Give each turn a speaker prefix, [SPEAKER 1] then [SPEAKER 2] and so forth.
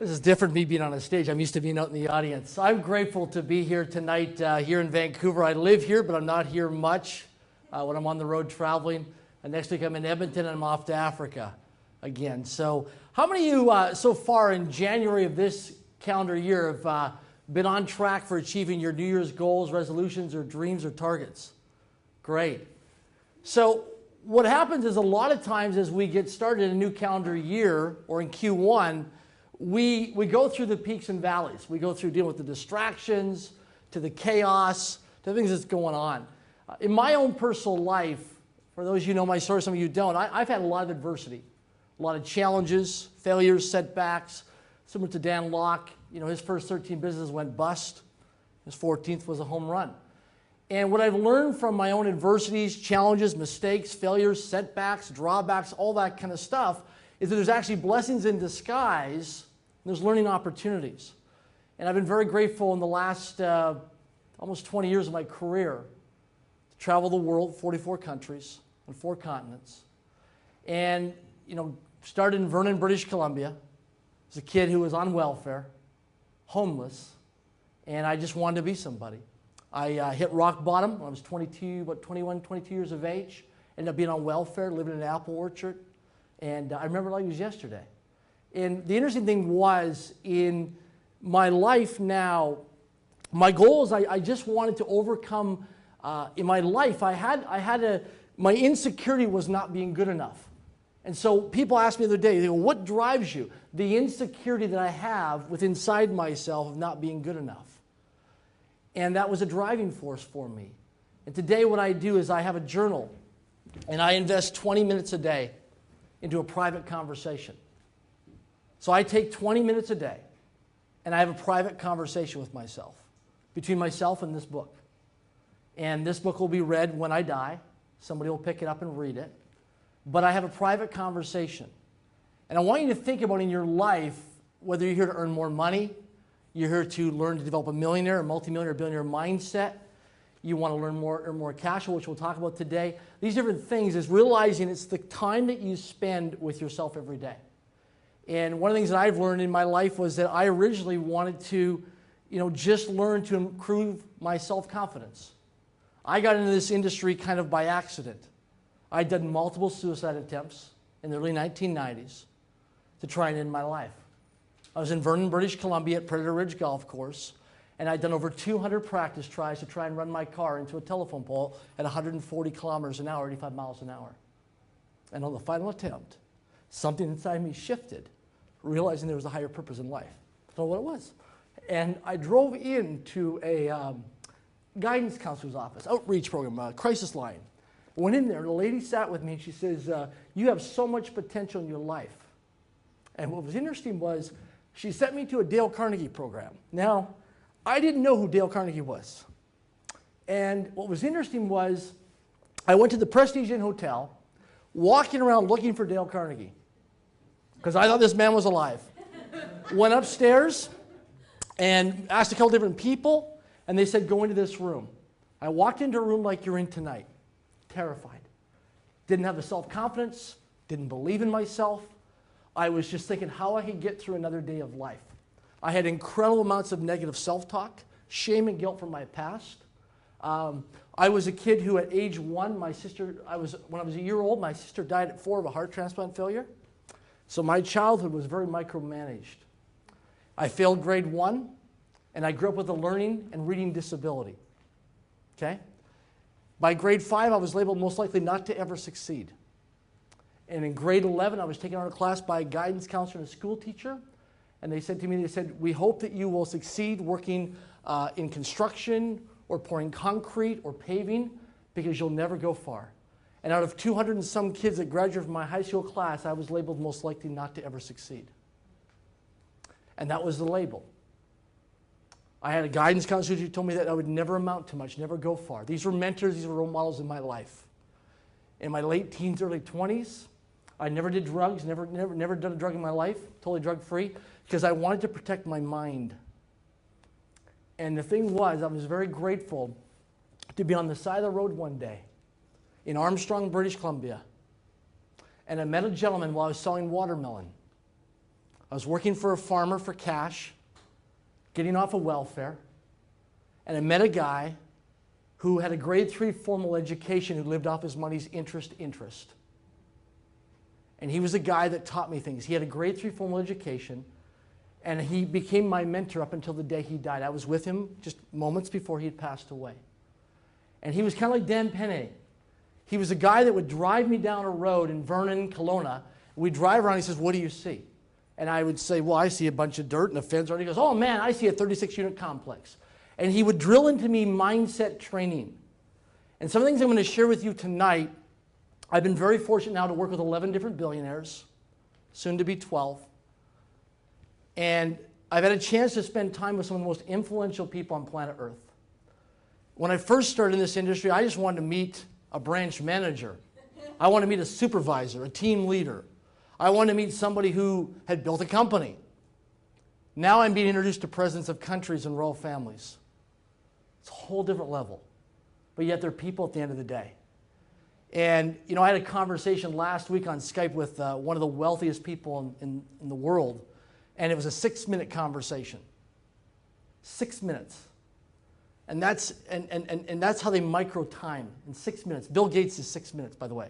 [SPEAKER 1] This is different, me being on a stage. I'm used to being out in the audience. I'm grateful to be here tonight here in Vancouver. I live here, but I'm not here much when I'm on the road traveling. Next week I'm in Edmonton and I'm off to Africa again. So how many of you so far in January of this calendar year have been on track for achieving your New Year's goals, resolutions, or dreams or targets? Great. So what happens is a lot of times as we get started in a new calendar year or in Q1, we go through the peaks and valleys. We go through dealing with the distractions, to the chaos, to the things that's going on. In my own personal life, for those of you who know my story, some of you don't, I've had a lot of adversity, a lot of challenges, failures, setbacks. Similar to Dan Locke, you know, his first 13 businesses went bust. His 14th was a home run. And what I've learned from my own adversities, challenges, mistakes, failures, setbacks, drawbacks, all that kind of stuff, is that there's actually blessings in disguise, and there's learning opportunities. And I've been very grateful in the last almost 20 years of my career to travel the world, 44 countries, on 4 continents. And, you know, started in Vernon, British Columbia, as a kid who was on welfare, homeless, and I just wanted to be somebody. I hit rock bottom when I was 21, 22 years of age. Ended up being on welfare, living in an apple orchard. And I remember like it was yesterday. And the interesting thing was, in my life now, my goals, I just wanted to overcome, in my life, my insecurity was not being good enough. And so people asked me the other day, they go, what drives you? The insecurity that I have with inside myself of not being good enough. And that was a driving force for me. And today what I do is I have a journal, and I invest 20 minutes a day into a private conversation. So I take 20 minutes a day, and I have a private conversation with myself, between myself and this book. And this book will be read when I die. Somebody will pick it up and read it. But I have a private conversation. And I want you to think about in your life, whether you're here to earn more money, you're here to learn to develop a millionaire, a multimillionaire, billionaire mindset. You want to learn more, earn more cash, which we'll talk about today. These different things is realizing it's the time that you spend with yourself every day. And one of the things that I've learned in my life was that I originally wanted to, you know, just learn to improve my self-confidence. I got into this industry kind of by accident. I'd done multiple suicide attempts in the early 1990s to try and end my life. I was in Vernon, British Columbia at Predator Ridge Golf Course, and I'd done over 200 practice tries to try and run my car into a telephone pole at 140 kilometers an hour, 85 miles an hour. And on the final attempt, something inside me shifted, realizing there was a higher purpose in life. I don't know what it was. And I drove into a guidance counselor's office, outreach program, crisis line. I went in there, and a lady sat with me, and she says, you have so much potential in your life. And what was interesting was, she sent me to a Dale Carnegie program. Now, I didn't know who Dale Carnegie was. And what was interesting was, I went to the Prestige Inn Hotel, walking around looking for Dale Carnegie, because I thought this man was alive. Went upstairs and asked a couple different people, and they said, go into this room. I walked into a room like you're in tonight, terrified. Didn't have the self-confidence, didn't believe in myself. I was just thinking how I could get through another day of life. I had incredible amounts of negative self-talk, shame and guilt from my past. I was a kid who at age 1, when I was a year old, my sister died at 4 of a heart transplant failure. So my childhood was very micromanaged. I failed grade 1, and I grew up with a learning and reading disability. Okay? By grade 5, I was labeled most likely not to ever succeed. And in grade 11, I was taken out of class by a guidance counselor and a school teacher. And they said to me, we hope that you will succeed working in construction or pouring concrete or paving because you'll never go far. And out of 200 and some kids that graduated from my high school class, I was labeled most likely not to ever succeed. And that was the label. I had a guidance counselor who told me that I would never amount to much, never go far. These were mentors, these were role models in my life. In my late teens, early 20s, I never did drugs, never done a drug in my life, totally drug-free, because I wanted to protect my mind. And the thing was, I was very grateful to be on the side of the road one day in Armstrong, British Columbia, and I met a gentleman while I was selling watermelon. I was working for a farmer for cash, getting off of welfare, and I met a guy who had a grade 3 formal education who lived off his money's interest. And he was a guy that taught me things. He had a grade 3 formal education, and he became my mentor up until the day he died. I was with him just moments before he had passed away. And he was kind of like Dan Penne. He was a guy that would drive me down a road in Vernon, Kelowna. We'd drive around, he says, "What do you see?" And I would say, "Well, I see a bunch of dirt and a fence." And he goes, "Oh man, I see a 36-unit complex." And he would drill into me mindset training. And some of the things I'm going to share with you tonight, I've been very fortunate now to work with 11 different billionaires, soon to be 12. And I've had a chance to spend time with some of the most influential people on planet Earth. When I first started in this industry, I just wanted to meet a branch manager. I wanted to meet a supervisor, a team leader. I wanted to meet somebody who had built a company. Now I'm being introduced to presidents of countries and royal families. It's a whole different level. But yet they're people at the end of the day. And, you know, I had a conversation last week on Skype with one of the wealthiest people in the world, and it was a 6-minute conversation. 6 minutes. And that's how they micro time in 6 minutes. Bill Gates is 6 minutes, by the way.